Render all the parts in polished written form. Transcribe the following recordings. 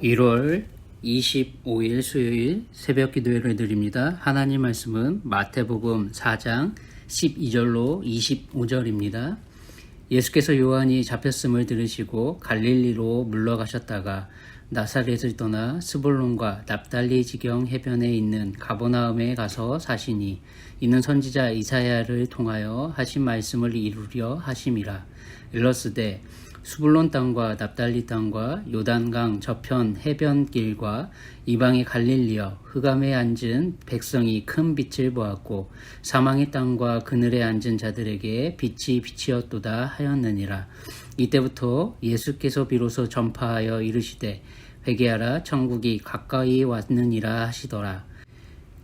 1월 25일 수요일 새벽 기도회를 드립니다. 하나님 말씀은 마태복음 4장 12절로 25절입니다. 예수께서 요한이 잡혔음을 들으시고 갈릴리로 물러가셨다가 나사렛을 떠나 스불론과 납달리 지경 해변에 있는 가버나움에 가서 사시니 이는 선지자 이사야를 통하여 하신 말씀을 이루려 하심이라. 일러스되 스불론 땅과 납달리 땅과 요단강 저편 해변길과 이방의 갈릴리여 흑암에 앉은 백성이 큰 빛을 보았고 사망의 땅과 그늘에 앉은 자들에게 빛이 비치었도다 하였느니라. 이때부터 예수께서 비로소 전파하여 이르시되 회개하라 천국이 가까이 왔느니라 하시더라.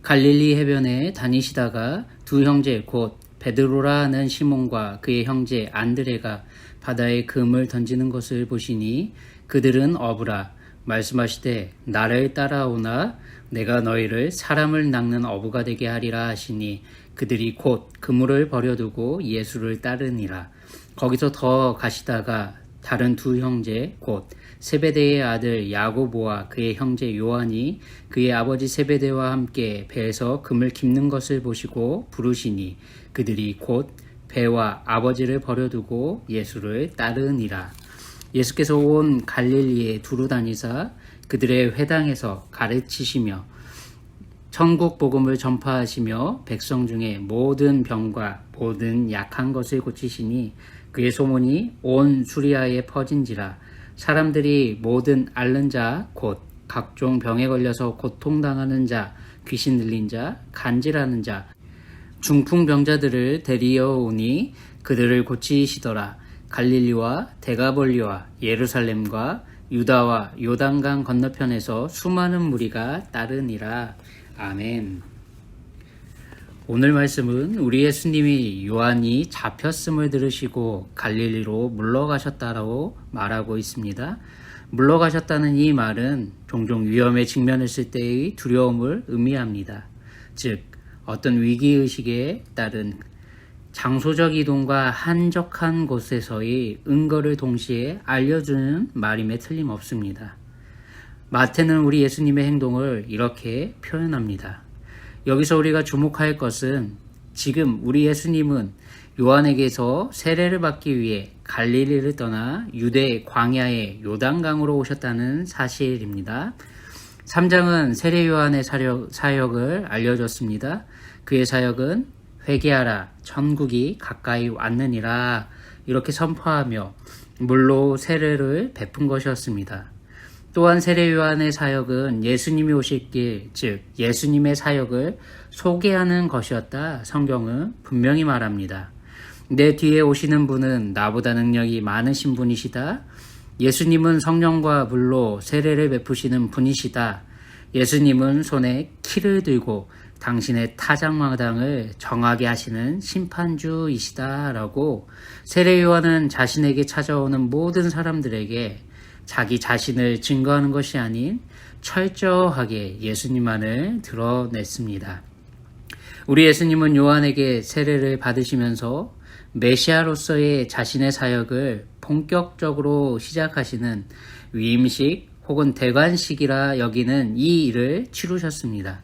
갈릴리 해변에 다니시다가 두 형제 곧 베드로라 하는 시몬과 그의 형제 안드레가 바다에 금을 던지는 것을 보시니 그들은 어부라. 말씀하시되 나를 따라오나 내가 너희를 사람을 낚는 어부가 되게 하리라 하시니 그들이 곧 그물을 버려두고 예수를 따르니라. 거기서 더 가시다가 다른 두 형제 곧 세베대의 아들 야고보와 그의 형제 요한이 그의 아버지 세베대와 함께 배에서 금을 깁는 것을 보시고 부르시니 그들이 곧 배와 아버지를 버려두고 예수를 따르니라. 예수께서 온 갈릴리에 두루 다니사 그들의 회당에서 가르치시며 천국 복음을 전파하시며 백성 중에 모든 병과 모든 약한 것을 고치시니 그의 소문이 온 수리아에 퍼진지라. 사람들이 모든 앓는 자 곧 각종 병에 걸려서 고통당하는 자, 귀신 들린 자, 간질하는 자, 중풍병자들을 데리어 오니 그들을 고치시더라. 갈릴리와 데가볼리와 예루살렘과 유다와 요단강 건너편에서 수많은 무리가 따르니라. 아멘. 오늘 말씀은 우리 예수님이 요한이 잡혔음을 들으시고 갈릴리로 물러가셨다라고 말하고 있습니다. 물러가셨다는 이 말은 종종 위험에 직면했을 때의 두려움을 의미합니다. 즉 어떤 위기의식에 따른 장소적 이동과 한적한 곳에서의 은거를 동시에 알려주는 말임에 틀림없습니다. 마태는 우리 예수님의 행동을 이렇게 표현합니다. 여기서 우리가 주목할 것은 지금 우리 예수님은 요한에게서 세례를 받기 위해 갈릴리를 떠나 유대 광야의 요단강으로 오셨다는 사실입니다. 3장은 세례 요한의 사역을 알려줬습니다. 그의 사역은 회개하라 천국이 가까이 왔느니라 이렇게 선포하며 물로 세례를 베푼 것이었습니다. 또한 세례 요한의 사역은 예수님이 오실 길, 즉 예수님의 사역을 소개하는 것이었다 성경은 분명히 말합니다. 내 뒤에 오시는 분은 나보다 능력이 많으신 분이시다. 예수님은 성령과 물로 세례를 베푸시는 분이시다. 예수님은 손에 키를 들고 당신의 타작마당을 정하게 하시는 심판주이시다 라고 세례 요한은 자신에게 찾아오는 모든 사람들에게 자기 자신을 증거하는 것이 아닌 철저하게 예수님만을 드러냈습니다. 우리 예수님은 요한에게 세례를 받으시면서 메시아로서의 자신의 사역을 본격적으로 시작하시는 위임식 혹은 대관식이라 여기는 이 일을 치루셨습니다.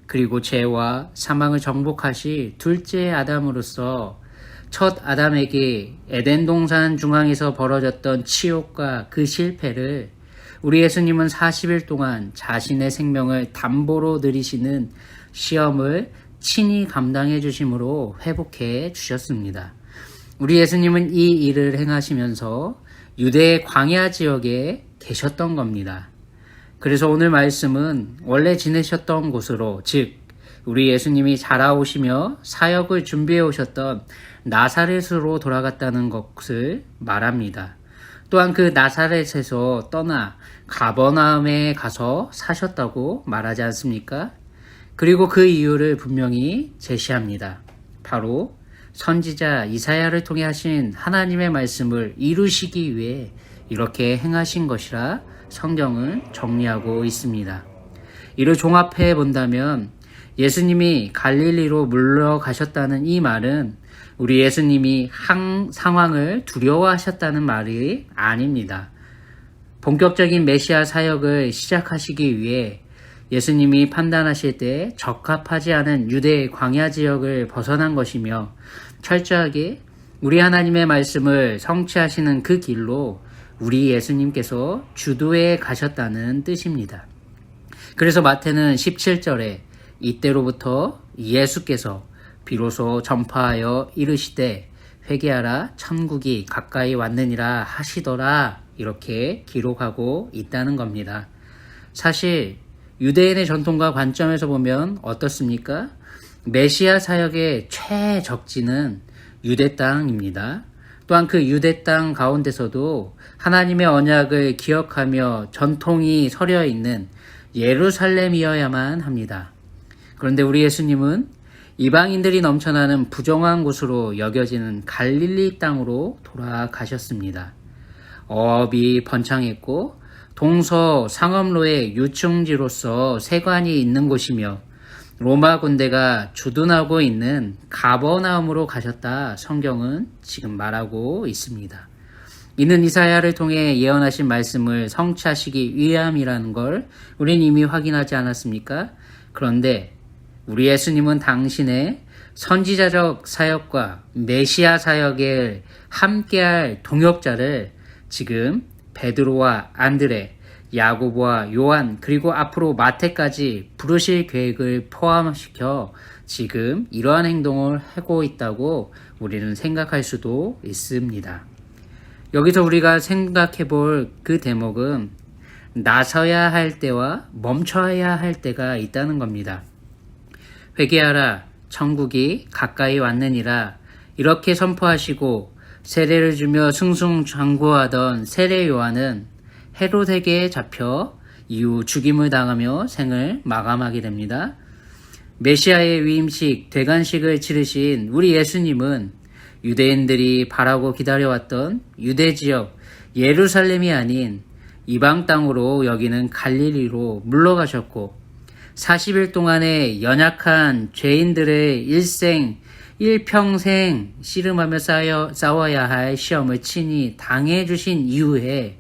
그리고 죄와 사망을 정복하시 둘째 아담으로서 첫 아담에게 에덴 동산 중앙에서 벌어졌던 치욕과 그 실패를 우리 예수님은 40일 동안 자신의 생명을 담보로 들이시는 시험을 친히 감당해 주심으로 회복해 주셨습니다. 우리 예수님은 이 일을 행하시면서 유대 광야 지역에 계셨던 겁니다. 그래서 오늘 말씀은 원래 지내셨던 곳으로, 즉 우리 예수님이 자라오시며 사역을 준비해 오셨던 나사렛으로 돌아갔다는 것을 말합니다. 또한 그 나사렛에서 떠나 가버나움에 가서 사셨다고 말하지 않습니까? 그리고 그 이유를 분명히 제시합니다. 바로 선지자 이사야를 통해 하신 하나님의 말씀을 이루시기 위해 이렇게 행하신 것이라 성경은 정리하고 있습니다. 이를 종합해 본다면 예수님이 갈릴리로 물러가셨다는 이 말은 우리 예수님이 상황을 두려워하셨다는 말이 아닙니다. 본격적인 메시아 사역을 시작하시기 위해 예수님이 판단하실 때 적합하지 않은 유대 광야 지역을 벗어난 것이며 철저하게 우리 하나님의 말씀을 성취하시는 그 길로 우리 예수님께서 주도해 가셨다는 뜻입니다. 그래서 마태는 17절에 이때로부터 예수께서 비로소 전파하여 이르시되 회개하라 천국이 가까이 왔느니라 하시더라 이렇게 기록하고 있다는 겁니다. 사실 유대인의 전통과 관점에서 보면 어떻습니까? 메시아 사역의 최적지는 유대 땅입니다. 또한 그 유대 땅 가운데서도 하나님의 언약을 기억하며 전통이 서려 있는 예루살렘이어야만 합니다. 그런데 우리 예수님은 이방인들이 넘쳐나는 부정한 곳으로 여겨지는 갈릴리 땅으로 돌아가셨습니다. 어업이 번창했고 동서상업로의 유충지로서 세관이 있는 곳이며 로마 군대가 주둔하고 있는 가버나움으로 가셨다 성경은 지금 말하고 있습니다. 이는 이사야를 통해 예언하신 말씀을 성취하시기 위함이라는 걸 우린 이미 확인하지 않았습니까? 그런데 우리 예수님은 당신의 선지자적 사역과 메시아 사역에 함께할 동역자를 지금 베드로와 안드레, 야고보와 요한 그리고 앞으로 마태까지 부르실 계획을 포함시켜 지금 이러한 행동을 하고 있다고 우리는 생각할 수도 있습니다. 여기서 우리가 생각해 볼 그 대목은 나서야 할 때와 멈춰야 할 때가 있다는 겁니다. 회개하라 천국이 가까이 왔느니라 이렇게 선포하시고 세례를 주며 승승장구하던 세례 요한은 헤롯에게 잡혀 이후 죽임을 당하며 생을 마감하게 됩니다. 메시아의 위임식 대관식을 치르신 우리 예수님은 유대인들이 바라고 기다려왔던 유대 지역 예루살렘이 아닌 이방 땅으로 여기는 갈릴리로 물러가셨고 40일 동안의 연약한 죄인들의 일평생 씨름하며 싸워야 할 시험을 친히 당해주신 이후에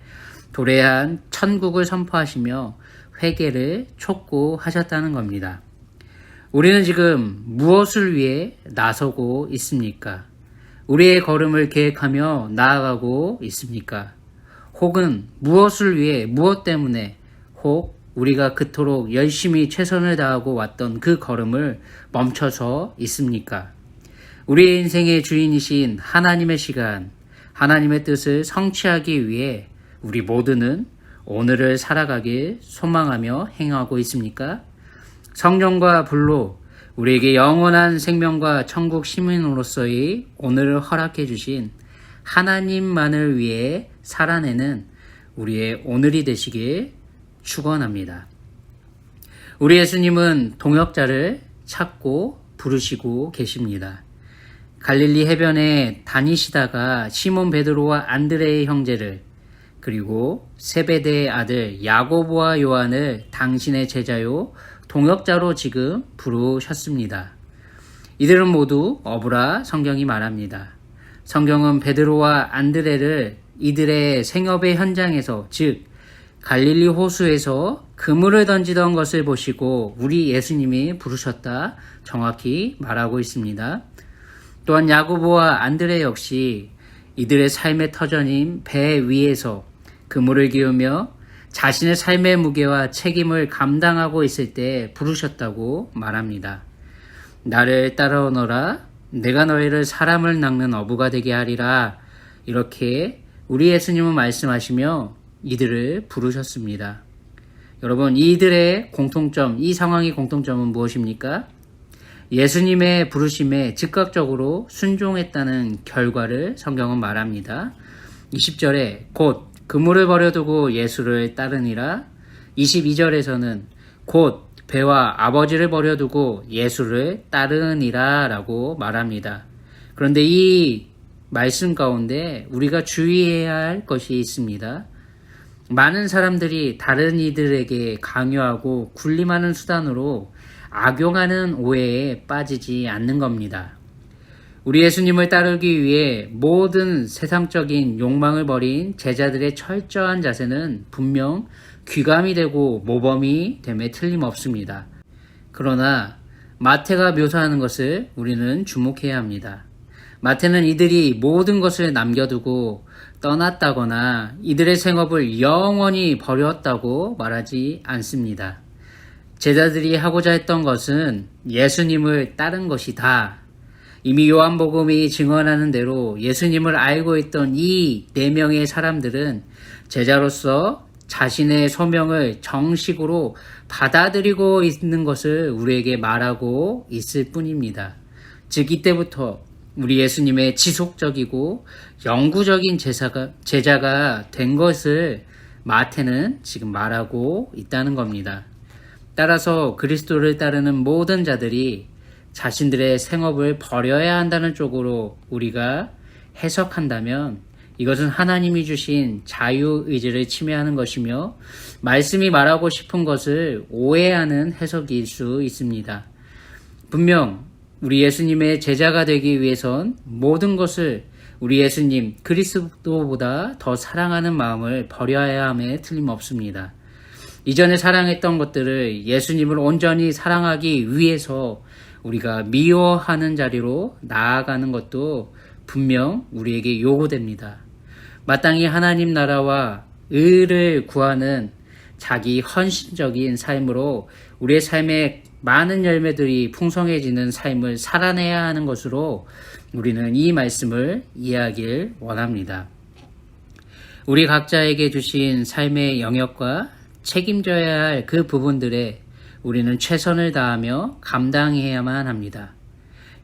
도래한 천국을 선포하시며 회개를 촉구하셨다는 겁니다. 우리는 지금 무엇을 위해 나서고 있습니까? 우리의 걸음을 계획하며 나아가고 있습니까? 혹은 무엇을 위해, 무엇 때문에, 혹 우리가 그토록 열심히 최선을 다하고 왔던 그 걸음을 멈춰서 있습니까? 우리의 인생의 주인이신 하나님의 시간, 하나님의 뜻을 성취하기 위해 우리 모두는 오늘을 살아가길 소망하며 행하고 있습니까? 성령과 불로 우리에게 영원한 생명과 천국 시민으로서의 오늘을 허락해 주신 하나님만을 위해 살아내는 우리의 오늘이 되시길 축원합니다. 우리 예수님은 동역자를 찾고 부르시고 계십니다. 갈릴리 해변에 다니시다가 시몬 베드로와 안드레의 형제를 그리고 세베대의 아들 야고보와 요한을 당신의 제자요 동역자로 지금 부르셨습니다. 이들은 모두 어부라 성경이 말합니다. 성경은 베드로와 안드레를 이들의 생업의 현장에서 즉 갈릴리 호수에서 그물을 던지던 것을 보시고 우리 예수님이 부르셨다 정확히 말하고 있습니다. 또한 야고보와 안드레 역시 이들의 삶의 터전인 배 위에서 그물을 기우며 자신의 삶의 무게와 책임을 감당하고 있을 때 부르셨다고 말합니다. 나를 따라오너라 내가 너희를 사람을 낚는 어부가 되게 하리라 이렇게 우리 예수님은 말씀하시며 이들을 부르셨습니다. 여러분 이들의 공통점, 이 상황의 공통점은 무엇입니까? 예수님의 부르심에 즉각적으로 순종했다는 결과를 성경은 말합니다. 20절에 곧 그물을 버려두고 예수를 따르니라. 22절에서는 곧 배와 아버지를 버려두고 예수를 따르니라 라고 말합니다. 그런데 이 말씀 가운데 우리가 주의해야 할 것이 있습니다. 많은 사람들이 다른 이들에게 강요하고 군림하는 수단으로 악용하는 오해에 빠지지 않는 겁니다. 우리 예수님을 따르기 위해 모든 세상적인 욕망을 버린 제자들의 철저한 자세는 분명 귀감이 되고 모범이 됨에 틀림없습니다. 그러나 마태가 묘사하는 것을 우리는 주목해야 합니다. 마태는 이들이 모든 것을 남겨두고 떠났다거나 이들의 생업을 영원히 버렸다고 말하지 않습니다. 제자들이 하고자 했던 것은 예수님을 따른 것이다. 이미 요한복음이 증언하는 대로 예수님을 알고 있던 이 4명의 사람들은 제자로서 자신의 소명을 정식으로 받아들이고 있는 것을 우리에게 말하고 있을 뿐입니다. 즉 이때부터 우리 예수님의 지속적이고 영구적인 제자가 된 것을 마태는 지금 말하고 있다는 겁니다. 따라서 그리스도를 따르는 모든 자들이 자신들의 생업을 버려야 한다는 쪽으로 우리가 해석한다면 이것은 하나님이 주신 자유의지를 침해하는 것이며 말씀이 말하고 싶은 것을 오해하는 해석일 수 있습니다. 분명 우리 예수님의 제자가 되기 위해선 모든 것을 우리 예수님 그리스도보다 더 사랑하는 마음을 버려야 함에 틀림없습니다. 이전에 사랑했던 것들을 예수님을 온전히 사랑하기 위해서 우리가 미워하는 자리로 나아가는 것도 분명 우리에게 요구됩니다. 마땅히 하나님 나라와 의를 구하는 자기 헌신적인 삶으로 우리의 삶에 많은 열매들이 풍성해지는 삶을 살아내야 하는 것으로 우리는 이 말씀을 이해하길 원합니다. 우리 각자에게 주신 삶의 영역과 책임져야 할 그 부분들에 우리는 최선을 다하며 감당해야만 합니다.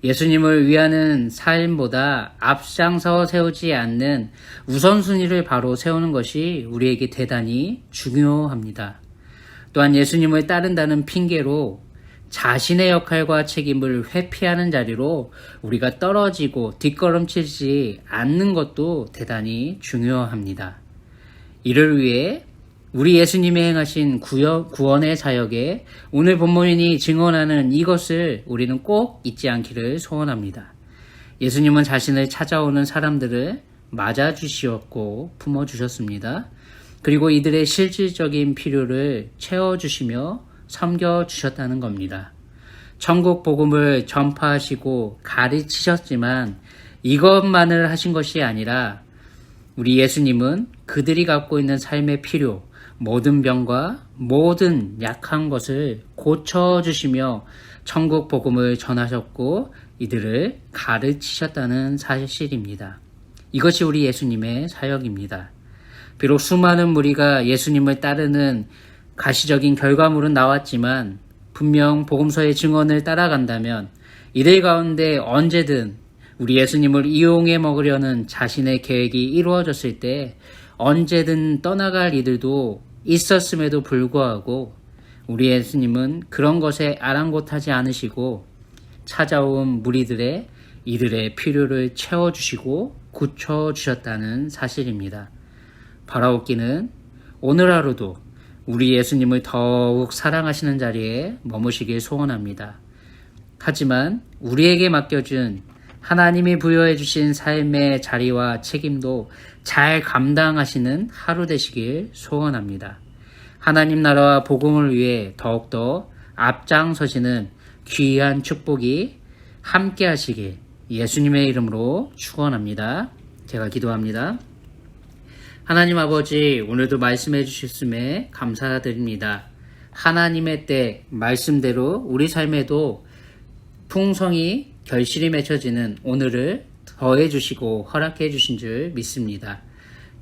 예수님을 위하는 삶보다 앞장서 세우지 않는 우선순위를 바로 세우는 것이 우리에게 대단히 중요합니다. 또한 예수님을 따른다는 핑계로 자신의 역할과 책임을 회피하는 자리로 우리가 떨어지고 뒷걸음치지 않는 것도 대단히 중요합니다. 이를 위해 우리 예수님이 행하신 구원의 사역에 오늘 본문이 증언하는 이것을 우리는 꼭 잊지 않기를 소원합니다. 예수님은 자신을 찾아오는 사람들을 맞아주시었고 품어주셨습니다. 그리고 이들의 실질적인 필요를 채워주시며 섬겨주셨다는 겁니다. 천국 복음을 전파하시고 가르치셨지만 이것만을 하신 것이 아니라 우리 예수님은 그들이 갖고 있는 삶의 필요, 모든 병과 모든 약한 것을 고쳐주시며 천국 복음을 전하셨고 이들을 가르치셨다는 사실입니다. 이것이 우리 예수님의 사역입니다. 비록 수많은 무리가 예수님을 따르는 가시적인 결과물은 나왔지만 분명 복음서의 증언을 따라간다면 이들 가운데 언제든 우리 예수님을 이용해 먹으려는 자신의 계획이 이루어졌을 때 언제든 떠나갈 이들도 있었음에도 불구하고 우리 예수님은 그런 것에 아랑곳하지 않으시고 찾아온 무리들의 이들의 필요를 채워주시고 고쳐주셨다는 사실입니다. 바라옵기는 오늘 하루도 우리 예수님을 더욱 사랑하시는 자리에 머무시길 소원합니다. 하지만 우리에게 맡겨준 하나님이 부여해 주신 삶의 자리와 책임도 잘 감당하시는 하루 되시길 소원합니다. 하나님 나라와 복음을 위해 더욱더 앞장서시는 귀한 축복이 함께 하시길 예수님의 이름으로 축원합니다. 제가 기도합니다. 하나님 아버지, 오늘도 말씀해 주셨음에 감사드립니다. 하나님의 때 말씀대로 우리 삶에도 풍성이 결실이 맺혀지는 오늘을 더해 주시고 허락해 주신 줄 믿습니다.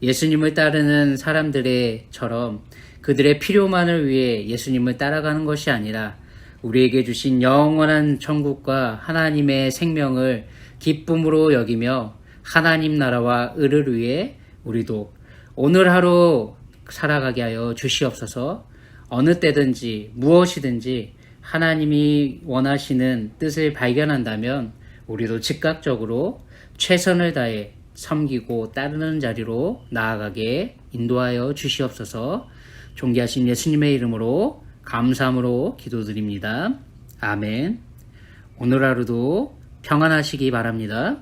예수님을 따르는 사람들처럼 그들의 필요만을 위해 예수님을 따라가는 것이 아니라 우리에게 주신 영원한 천국과 하나님의 생명을 기쁨으로 여기며 하나님 나라와 의를 위해 우리도 오늘 하루 살아가게 하여 주시옵소서. 어느 때든지 무엇이든지 하나님이 원하시는 뜻을 발견한다면 우리도 즉각적으로 최선을 다해 섬기고 따르는 자리로 나아가게 인도하여 주시옵소서. 존귀하신 예수님의 이름으로 감사함으로 기도드립니다. 아멘. 오늘 하루도 평안하시기 바랍니다.